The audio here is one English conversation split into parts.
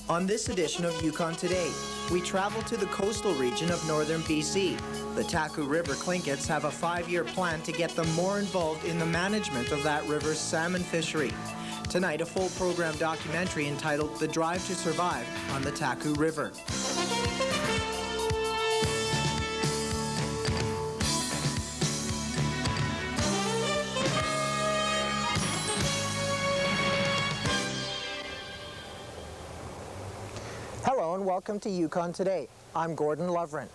On this edition of Yukon Today, we travel to the coastal region of northern BC. The Taku River Tlingits have a 5-year plan to get them more involved in the management of that river's salmon fishery. Tonight, a full program documentary entitled The Drive to Survive on the Taku River. Hello and welcome to Yukon Today. I'm Gordon Lovren.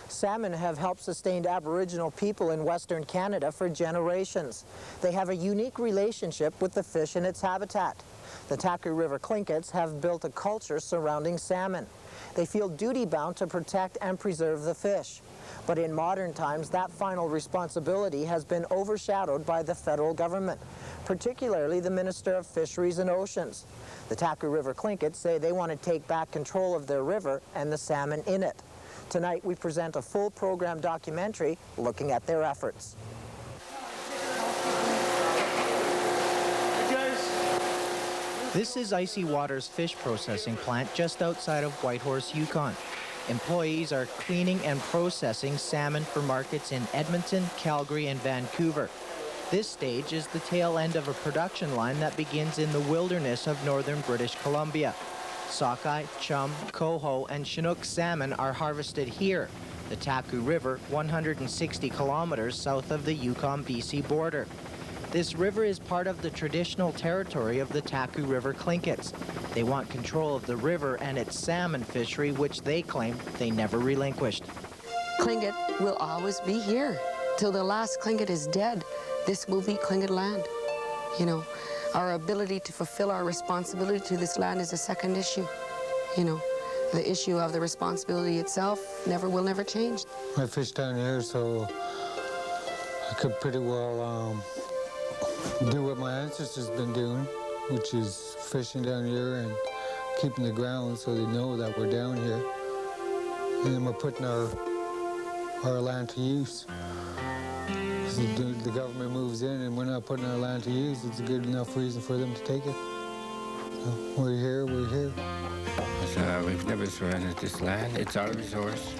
Salmon have helped sustain Aboriginal people in Western Canada for generations. They have a unique relationship with the fish and its habitat. The Taku River Tlingits have built a culture surrounding salmon. They feel duty-bound to protect and preserve the fish. But in modern times, that final responsibility has been overshadowed by the federal government, particularly the Minister of Fisheries and Oceans. The Taku River Tlingits say they want to take back control of their river and the salmon in it. Tonight we present a full program documentary looking at their efforts. This is Icy Water's fish processing plant just outside of Whitehorse, Yukon. Employees are cleaning and processing salmon for markets in Edmonton, Calgary, and Vancouver. This stage is the tail end of a production line that begins in the wilderness of northern British Columbia. Sockeye, chum, coho, and Chinook salmon are harvested here, the Taku River, 160 kilometers south of the Yukon-BC border. This river is part of the traditional territory of the Taku River Tlingits. They want control of the river and its salmon fishery, which they claim they never relinquished. Tlingit will always be here. Till the last Tlingit is dead, this will be Tlingit land. You know, our ability to fulfill our responsibility to this land is a second issue. You know, the issue of the responsibility itself will never change. I fish down here, so I could pretty well do what my ancestors been doing, which is fishing down here and keeping the ground so they know that we're down here. And then we're putting our land to use. So the government moves in and we're not putting our land to use, it's a good enough reason for them to take it. So we're here, we're here. We've never surrendered this land. It's our resource.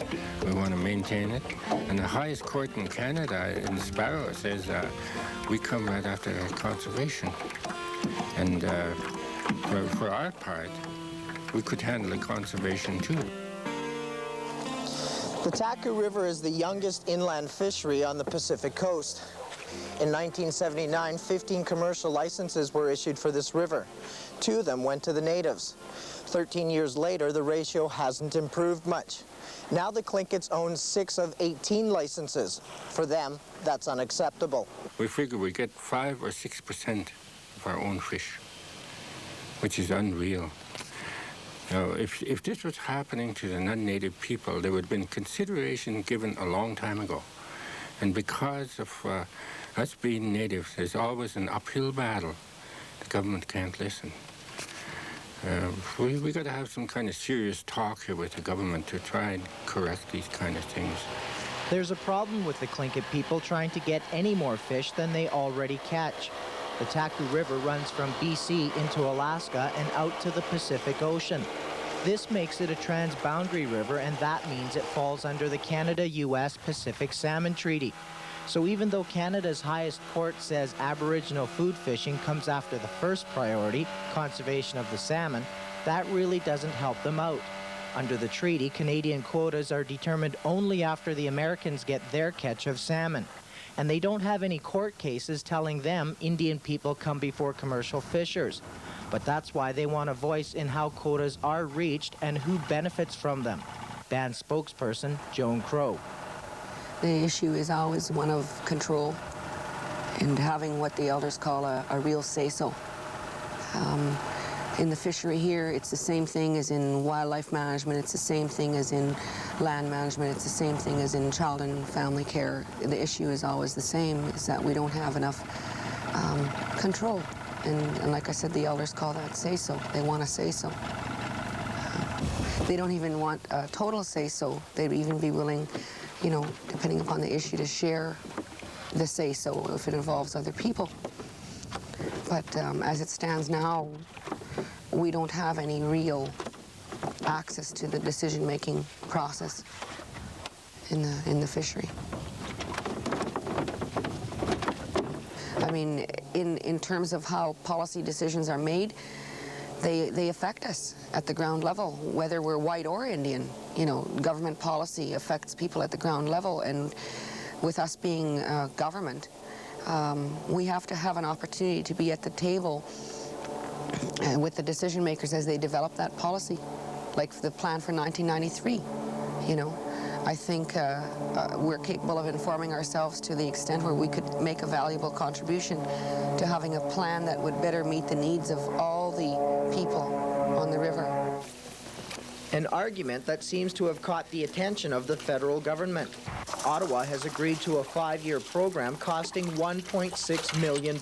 We want to maintain it. And the highest court in Canada, in Sparrow, says we come right after conservation. And for our part, we could handle the conservation too. The Taku River is the youngest inland fishery on the Pacific coast. In 1979, 15 commercial licenses were issued for this river. 2 of them went to the natives. 13 years later, the ratio hasn't improved much. Now the Tlingits own 6 of 18 licenses. For them, that's unacceptable. We figure we get 5 or 6% of our own fish, which is unreal. Now, if this was happening to the non-native people, there would have been consideration given a long time ago. And because of us being natives, there's always an uphill battle. The government can't listen. We got to have some kind of serious talk here with the government to try and correct these kind of things. There's a problem with the Tlingit people trying to get any more fish than they already catch. The Taku River runs from BC into Alaska and out to the Pacific Ocean. This makes it a transboundary river, and that means it falls under the Canada-US Pacific Salmon Treaty. So even though Canada's highest court says Aboriginal food fishing comes after the first priority, conservation of the salmon, that really doesn't help them out. Under the treaty, Canadian quotas are determined only after the Americans get their catch of salmon. And they don't have any court cases telling them Indian people come before commercial fishers. But that's why they want a voice in how quotas are reached and who benefits from them. Band spokesperson Joan Crow. The issue is always one of control and having what the elders call a real say-so. In the fishery here, it's the same thing as in wildlife management, it's the same thing as in land management, it's the same thing as in child and family care. The issue is always the same, is that we don't have enough control. And like I said, the elders call that say-so. They want a say-so. They don't even want a total say-so. They'd even be willing, you know, depending upon the issue, to share the say-so if it involves other people. But as it stands now, we don't have any real access to the decision-making process in the fishery. I mean, in terms of how policy decisions are made, they affect us at the ground level, whether we're white or Indian. You know, government policy affects people at the ground level, and with us being government, we have to have an opportunity to be at the table with the decision makers as they develop that policy, like the plan for 1993, you know. I think we're capable of informing ourselves to the extent where we could make a valuable contribution to having a plan that would better meet the needs of all the people on the river. An argument that seems to have caught the attention of the federal government. Ottawa has agreed to a 5-year program costing $1.6 million.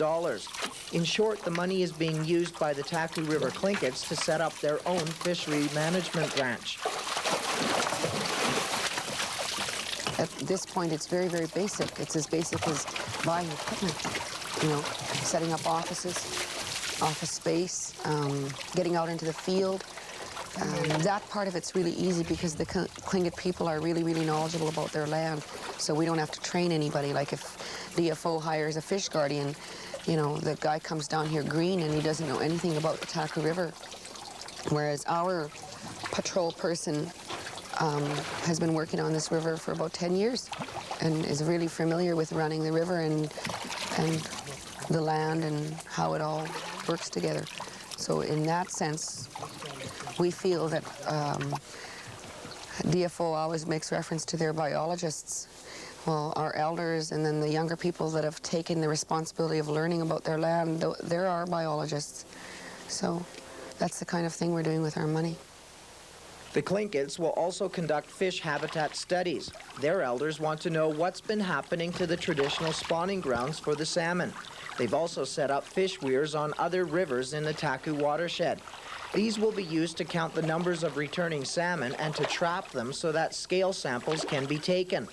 In short, the money is being used by the Taku River Tlingits to set up their own fishery management branch. At this point, it's very, very basic. It's as basic as buying equipment, you know, setting up offices, office space, getting out into the field. That part of it's really easy because the Tlingit people are really, really knowledgeable about their land, so we don't have to train anybody. Like if DFO hires a fish guardian, you know, the guy comes down here green and he doesn't know anything about the Taku River, whereas our patrol person has been working on this river for about 10 years and is really familiar with running the river and the land and how it all works together. So in that sense, we feel that DFO always makes reference to their biologists. Well, our elders and then the younger people that have taken the responsibility of learning about their land, they're our biologists. So that's the kind of thing we're doing with our money. The Tlingits will also conduct fish habitat studies. Their elders want to know what's been happening to the traditional spawning grounds for the salmon. They've also set up fish weirs on other rivers in the Taku watershed. These will be used to count the numbers of returning salmon and to trap them so that scale samples can be taken.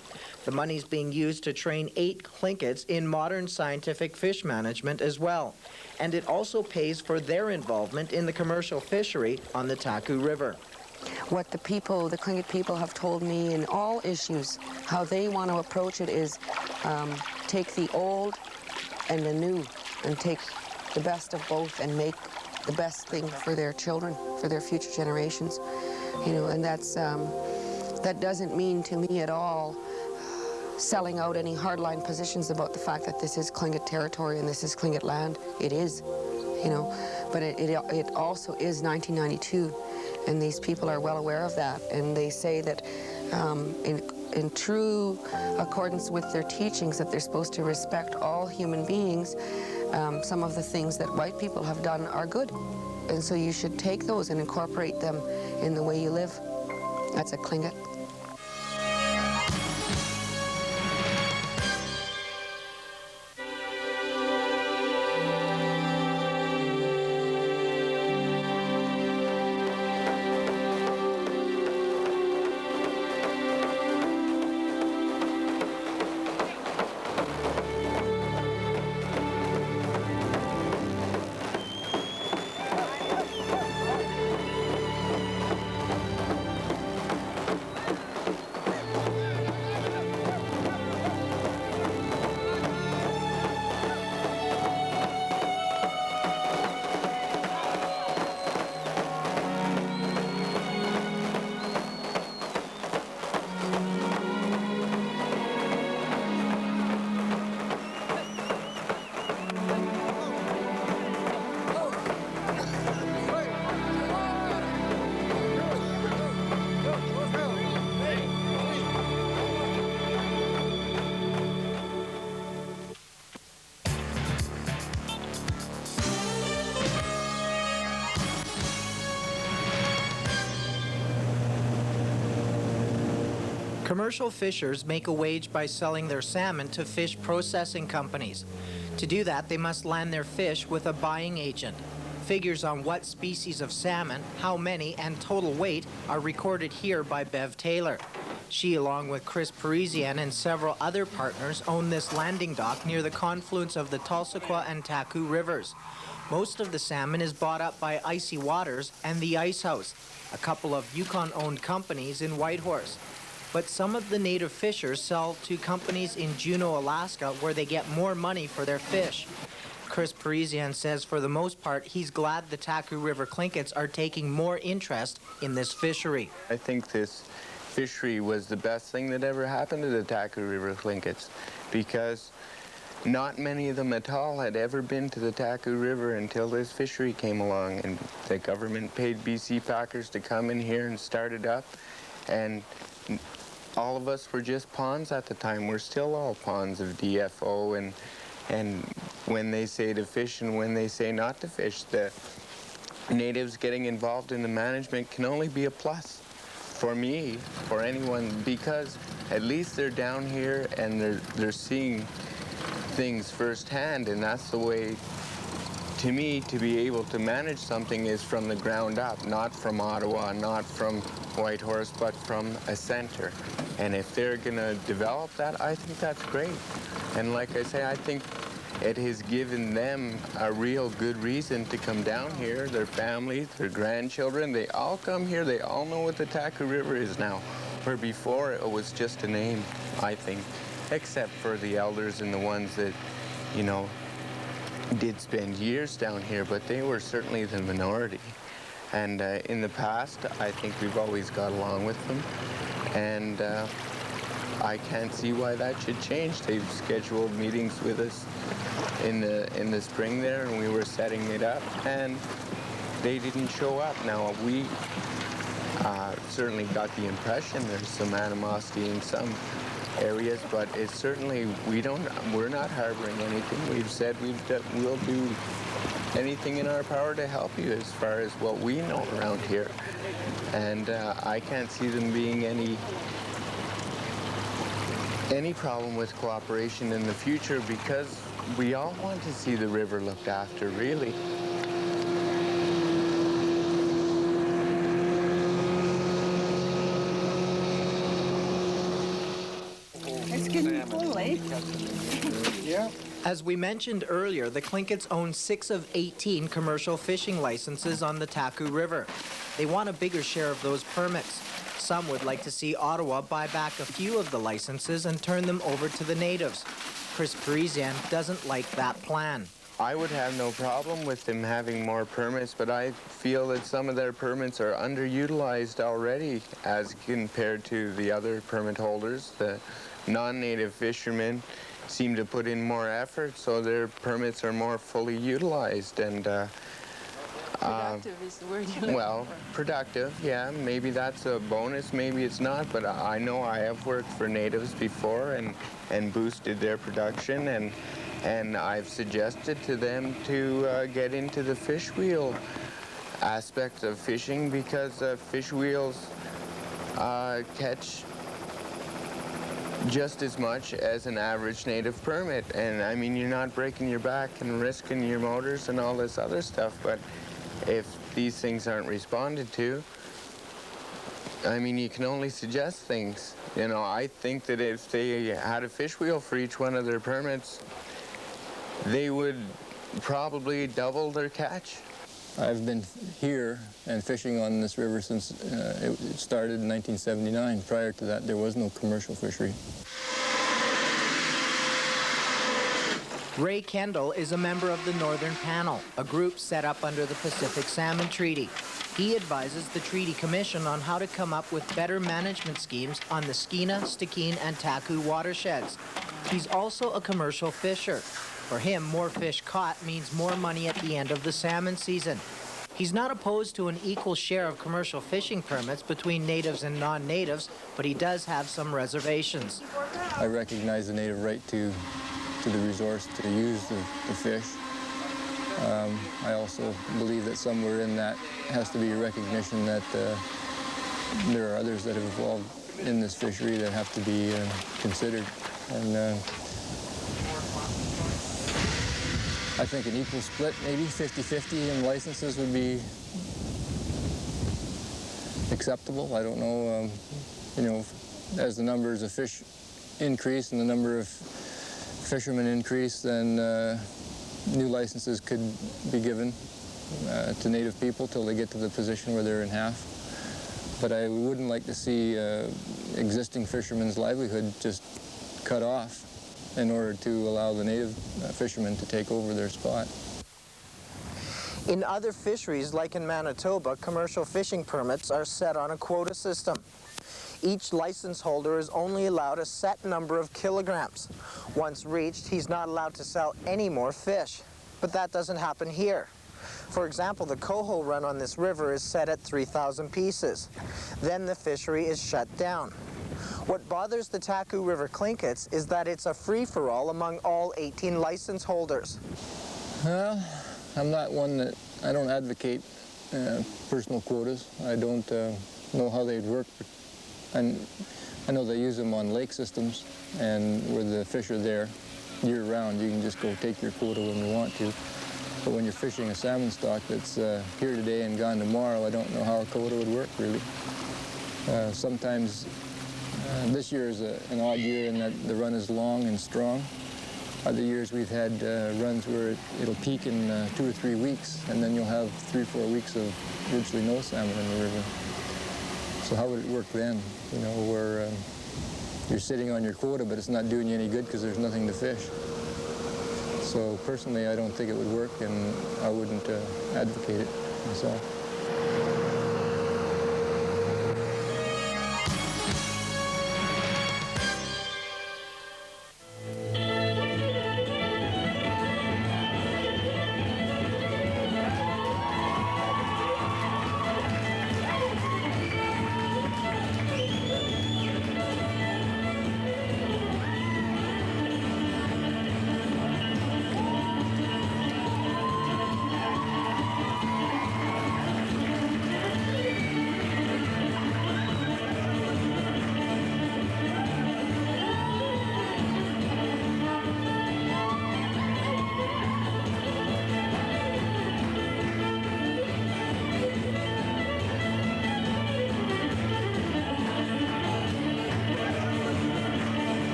The money's being used to train 8 Tlingits in modern scientific fish management as well. And it also pays for their involvement in the commercial fishery on the Taku River. What the Tlingit people have told me in all issues, how they want to approach it is take the old and the new and take the best of both and make the best thing for their children, for their future generations. You know, and that's, that doesn't mean to me at all selling out any hardline positions about the fact that this is Tlingit territory and this is Tlingit land. It is, you know, but it also is 1992. And these people are well aware of that, and they say that in true accordance with their teachings that they're supposed to respect all human beings. Some of the things that white people have done are good, and so you should take those and incorporate them in the way you live. That's a Tlingit. Commercial fishers make a wage by selling their salmon to fish processing companies. To do that, they must land their fish with a buying agent. Figures on what species of salmon, how many, and total weight are recorded here by Bev Taylor. She, along with Chris Parisian and several other partners, own this landing dock near the confluence of the Tulsaquah and Taku rivers. Most of the salmon is bought up by Icy Waters and the Ice House, a couple of Yukon-owned companies in Whitehorse. But some of the native fishers sell to companies in Juneau, Alaska, where they get more money for their fish. Chris Parisian says for the most part, he's glad the Taku River Tlingits are taking more interest in this fishery. I think this fishery was the best thing that ever happened to the Taku River Tlingits, because not many of them at all had ever been to the Taku River until this fishery came along, and the government paid BC packers to come in here and start it up, and all of us were just pawns at the time. We're still all pawns of DFO, and when they say to fish and when they say not to fish, the natives getting involved in the management can only be a plus for me, for anyone, because at least they're down here and they're seeing things firsthand, and that's the way, to me, to be able to manage something is from the ground up, not from Ottawa, not from Whitehorse, but from a center. And if they're going to develop that, I think that's great. And like I say, I think it has given them a real good reason to come down here. Their families, their grandchildren, they all come here. They all know what the Taku River is now, where before it was just a name, I think, except for the elders and the ones that, you know, did spend years down here, but they were certainly the minority. And in the past, I think we've always got along with them. And I can't see why that should change. They've scheduled meetings with us in the spring there, and we were setting it up, and they didn't show up. Now, we certainly got the impression there's some animosity in some areas, but it's certainly, we're not harboring anything. We've said we'll do anything in our power to help you as far as what we know around here. And I can't see them being any problem with cooperation in the future, because we all want to see the river looked after, really. It's getting full, eh? Yeah. As we mentioned earlier, the Tlingits own 6 of 18 commercial fishing licenses on the Taku River. They want a bigger share of those permits. Some would like to see Ottawa buy back a few of the licenses and turn them over to the natives. Chris Parisian doesn't like that plan. I would have no problem with them having more permits, but I feel that some of their permits are underutilized already as compared to the other permit holders. The non-native fishermen seem to put in more effort, so their permits are more fully utilized. And Productive is the word you're well, productive, yeah. Maybe that's a bonus, maybe it's not, but I know I have worked for natives before and boosted their production, and I've suggested to them to get into the fish wheel aspect of fishing, because fish wheels catch just as much as an average native permit. And I mean, you're not breaking your back and risking your motors and all this other stuff, but if these things aren't responded to, I mean, you can only suggest things. You know, I think that if they had a fish wheel for each one of their permits, they would probably double their catch. I've been here and fishing on this river since it started in 1979. Prior to that, there was no commercial fishery. Ray Kendall is a member of the Northern Panel, a group set up under the Pacific Salmon Treaty. He advises the Treaty Commission on how to come up with better management schemes on the Skeena, Stikine, and Taku watersheds. He's also a commercial fisher. For him, more fish caught means more money at the end of the salmon season. He's not opposed to an equal share of commercial fishing permits between natives and non-natives, but he does have some reservations. I recognize the native right to the resource to use the fish. I also believe that somewhere in that has to be a recognition that there are others that have evolved in this fishery that have to be considered. And I think an equal split, maybe 50-50 in licenses would be acceptable. I don't know, you know, as the numbers of fish increase and the number of fishermen increase, then new licenses could be given to Native people till they get to the position where they're in half. But I wouldn't like to see existing fishermen's livelihood just cut off in order to allow the Native fishermen to take over their spot. In other fisheries, like in Manitoba, commercial fishing permits are set on a quota system. Each license holder is only allowed a set number of kilograms. Once reached, he's not allowed to sell any more fish. But that doesn't happen here. For example, the coho run on this river is set at 3,000 pieces. Then the fishery is shut down. What bothers the Taku River Tlingits is that it's a free-for-all among all 18 license holders. Well, I'm not one that, I don't advocate personal quotas. I don't know how they'd work. And I know they use them on lake systems, and where the fish are there year-round, you can just go take your quota when you want to. But when you're fishing a salmon stock that's here today and gone tomorrow, I don't know how a quota would work, really. Sometimes this year is an odd year in that the run is long and strong. Other years we've had runs where it'll peak in 2 or 3 weeks, and then you'll have 3 or 4 weeks of virtually no salmon in the river. So how would it work then? You know, where you're sitting on your quota, but it's not doing you any good because there's nothing to fish. So personally, I don't think it would work, and I wouldn't advocate it myself.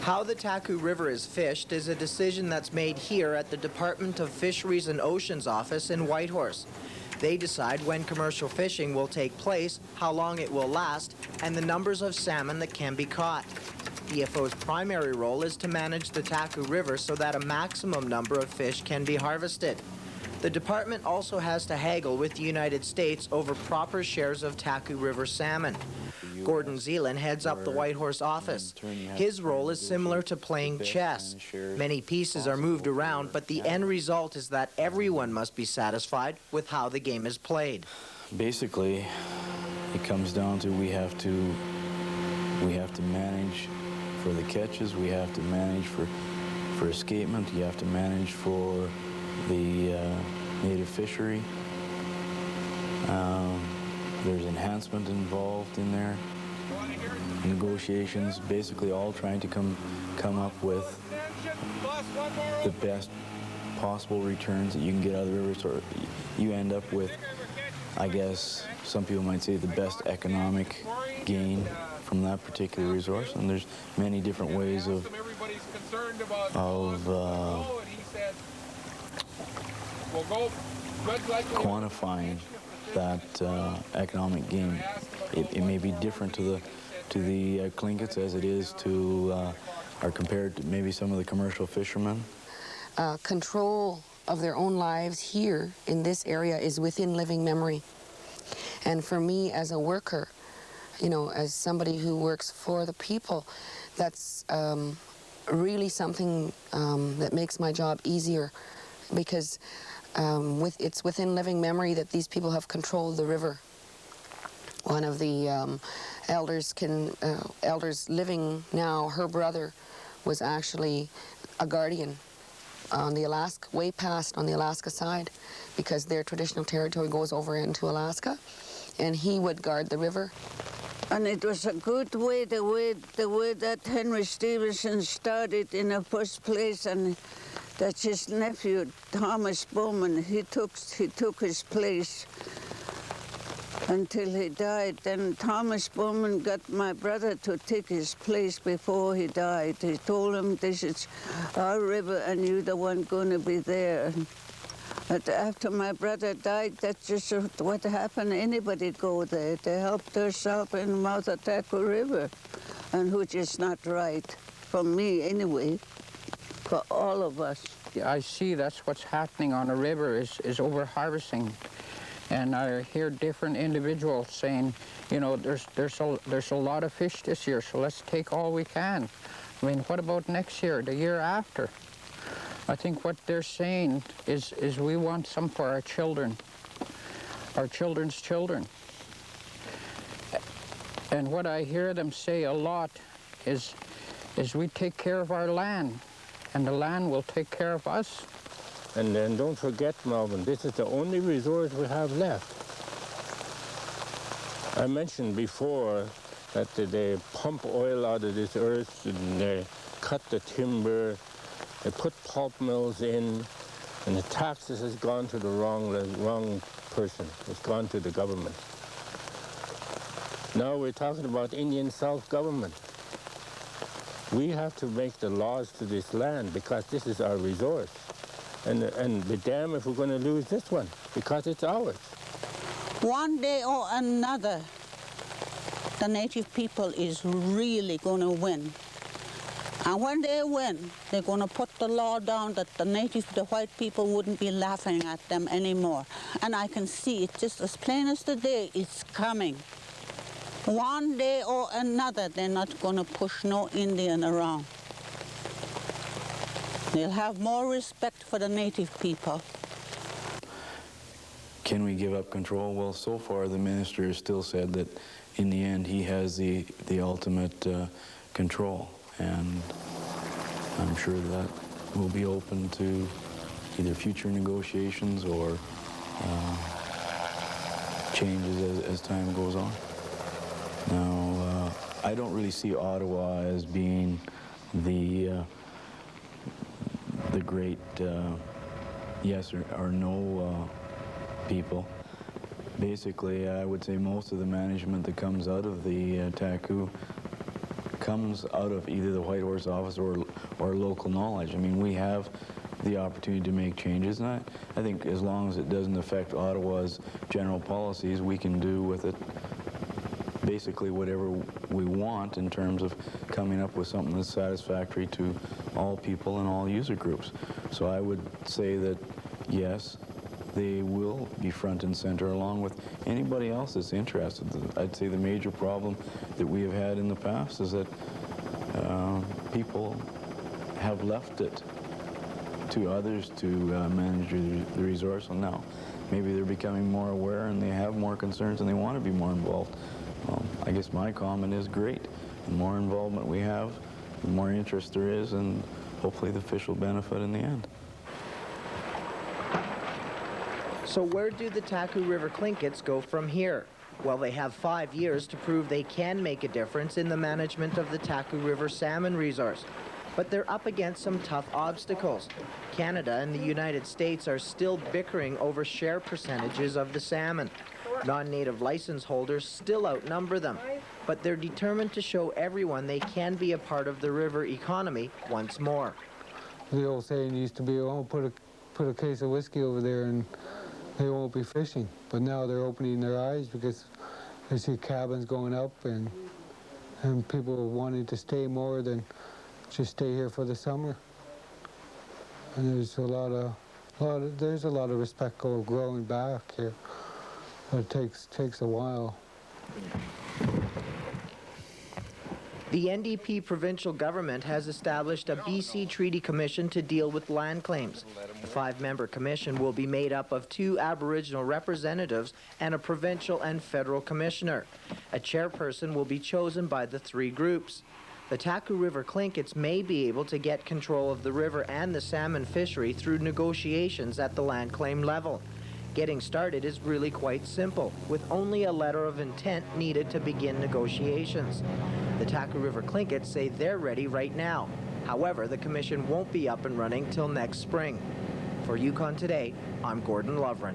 How the Taku River is fished is a decision that's made here at the Department of Fisheries and Oceans office in Whitehorse. They decide when commercial fishing will take place, how long it will last, and the numbers of salmon that can be caught. DFO's primary role is to manage the Taku River so that a maximum number of fish can be harvested. The department also has to haggle with the United States over proper shares of Taku River salmon. Gordon Zeeland heads up the Whitehorse office. His role is similar to playing chess. Many pieces are moved around, but the end result is that everyone must be satisfied with how the game is played. Basically, it comes down to we have to manage for the catches, we have to manage for escapement, you have to manage for the native fishery. There's enhancement involved in there. Negotiations, basically all trying to come up with the best possible returns that you can get out of the river, so you end up with, I guess, some people might say the best economic gain from that particular resource. And there's many different ways of quantifying that economic gain. It may be different to the Tlingits as it is to, or compared to maybe some of the commercial fishermen. Control of their own lives here in this area is within living memory. And for me as a worker, you know, as somebody who works for the people, that's really something that makes my job easier, because it's within living memory that these people have controlled the river. One of the elders living now, her brother was actually a guardian on the Alaska, way past on the Alaska side, because their traditional territory goes over into Alaska. And he would guard the river? And it was a good way, the way that Henry Stevenson started in the first place, and that his nephew, Thomas Bowman, he took his place until he died. Then Thomas Bowman got my brother to take his place before he died. He told him, this is our river and you're the one going to be there. But after my brother died, that's just what happened. Anybody go there. They help themselves in the mouth of Taku River, and which is not right, for me anyway, for all of us. I see that's what's happening on the river is over-harvesting. And I hear different individuals saying, you know, there's a lot of fish this year, so let's take all we can. I mean, what about next year, the year after? I think what they're saying is we want some for our children, our children's children. And what I hear them say a lot is we take care of our land, and the land will take care of us. And then don't forget, Melvin, this is the only resource we have left. I mentioned before that they pump oil out of this earth, and they cut the timber, they put pulp mills in, and the taxes has gone to the wrong person. It's gone to the government. Now we're talking about Indian self-government. We have to make the laws to this land because this is our resource. And be damned if we're going to lose this one, because it's ours. One day or another, the native people is really going to win. And when they win, they're going to put the law down that the white people wouldn't be laughing at them anymore. And I can see it just as plain as the day, it's coming. One day or another, they're not going to push no Indian around. They'll have more respect for the native people. Can we give up control? Well, so far the minister has still said that in the end he has the ultimate control, and I'm sure that will be open to either future negotiations or changes as time goes on. Now, I don't really see Ottawa as being the great yes or no people. Basically, I would say most of the management that comes out of the Taku comes out of either the White Horse Office or local knowledge. I mean, we have the opportunity to make changes, and I think as long as it doesn't affect Ottawa's general policies, we can do with it basically whatever we want in terms of coming up with something that's satisfactory to all people and all user groups. So I would say that, yes, they will be front and center along with anybody else that's interested. I'd say the major problem that we have had in the past is that people have left it to others to manage the resource. And now maybe they're becoming more aware and they have more concerns and they want to be more involved. I guess my comment is great. The more involvement we have, the more interest there is, and hopefully the fish will benefit in the end. So where do the Taku River Tlingits go from here? Well, they have 5 years to prove they can make a difference in the management of the Taku River salmon resource. But they're up against some tough obstacles. Canada and the United States are still bickering over share percentages of the salmon. Non-native license holders still outnumber them, but they're determined to show everyone they can be a part of the river economy once more. The old saying used to be, oh, put a case of whiskey over there and they won't be fishing. But now they're opening their eyes because they see cabins going up and people wanting to stay more than just stay here for the summer. And there's a lot of respect growing back here. But it takes a while. The NDP provincial government has established a BC Treaty Commission to deal with land claims. The 5-member commission will be made up of 2 Aboriginal representatives and a provincial and federal commissioner. A chairperson will be chosen by the 3 groups. The Taku River Tlingits may be able to get control of the river and the salmon fishery through negotiations at the land claim level. Getting started is really quite simple, with only a letter of intent needed to begin negotiations. The Taku River Tlingits say they're ready right now. However, the commission won't be up and running till next spring. For Yukon Today, I'm Gordon Lovren.